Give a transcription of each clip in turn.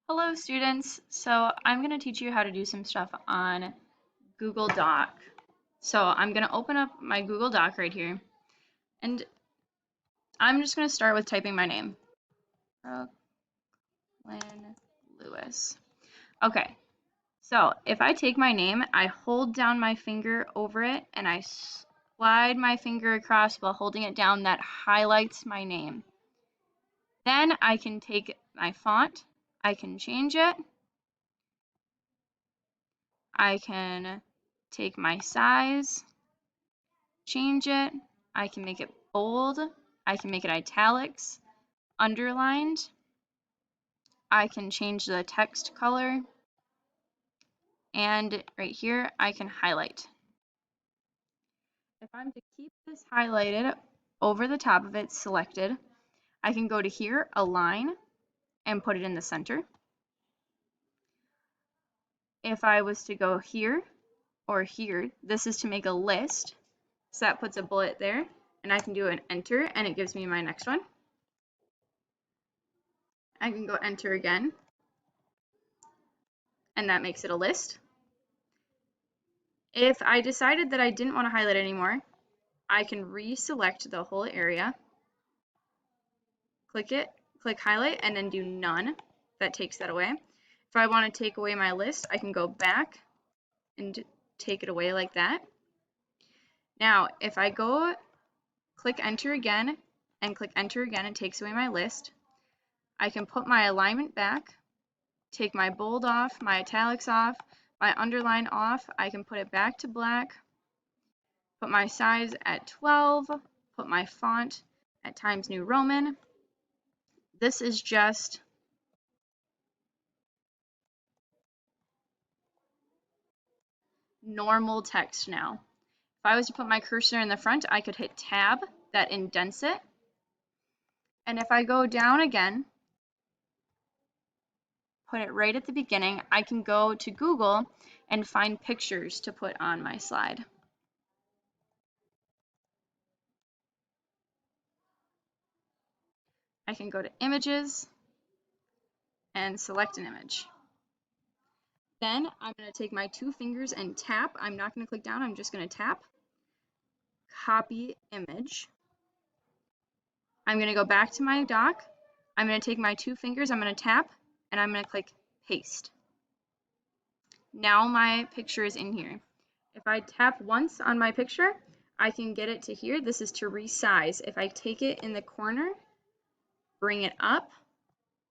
Hello students, so I'm going to teach you how to do some stuff on Google Doc. So I'm going to open up my Google Doc right here, and I'm just going to start with typing my name. Brooklyn Lewis. Okay, so if I take my name, I hold down my finger over it, and I slide my finger across while holding it down. That highlights my name. Then I can take my font, I can change it. I can take my size, change it. I can make it bold. I can make it italics, underlined. I can change the text color. And right here, I can highlight. If I'm to keep this highlighted over the top of it selected, I can go to here, align, and put it in the center. If I was to go here or here, this is to make a list. So that puts a bullet there, and I can do an enter, and it gives me my next one. I can go enter again, and that makes it a list. If I decided that I didn't want to highlight anymore, I can reselect the whole area, click it, click highlight, and then do none. That takes that away. If I want to take away my list, I can go back and take it away like that. Now, if I go click enter again and click enter again, it takes away my list. I can put my alignment back, take my bold off, my italics off, my underline off. I can put it back to black, put my size at 12, put my font at Times New Roman. This is just normal text now. If I was to put my cursor in the front, I could hit tab, that indents it. And if I go down again, put it right at the beginning, I can go to Google and find pictures to put on my slide. I can go to images and select an image. Then I'm going to take my two fingers and tap. I'm not going to click down, I'm just going to tap. Copy image. I'm going to go back to my doc. I'm going to take my two fingers, I'm going to tap, and I'm going to click paste. Now my picture is in here. If I tap once on my picture, I can get it to here. This is to resize. If I take it in the corner, bring it up,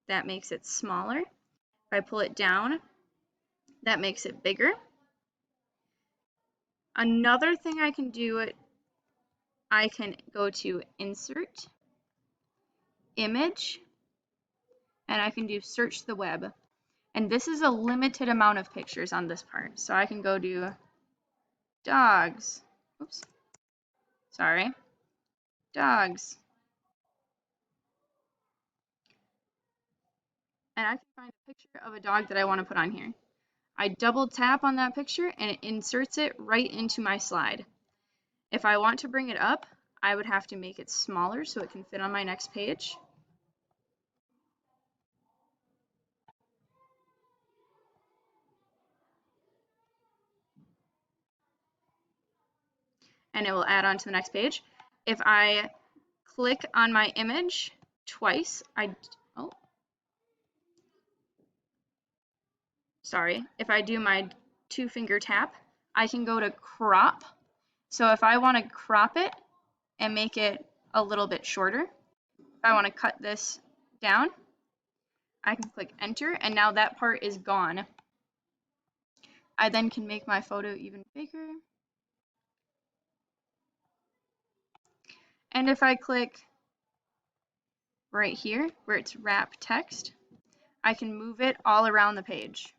that makes it smaller. If I pull it down, that makes it bigger. Another thing I can do, I can go to insert, image, and I can do search the web. And this is a limited amount of pictures on this part. So I can go to dogs. Oops. Sorry. Dogs. And I can find a picture of a dog that I want to put on here. I double tap on that picture and it inserts it right into my slide. If I want to bring it up, I would have to make it smaller so it can fit on my next page. And it will add on to the next page. If I click on my image twice, if I do my two finger tap, I can go to crop. So if I want to crop it and make it a little bit shorter, if I want to cut this down, I can click enter, and now that part is gone. I then can make my photo even bigger. And if I click right here where it's wrap text, I can move it all around the page.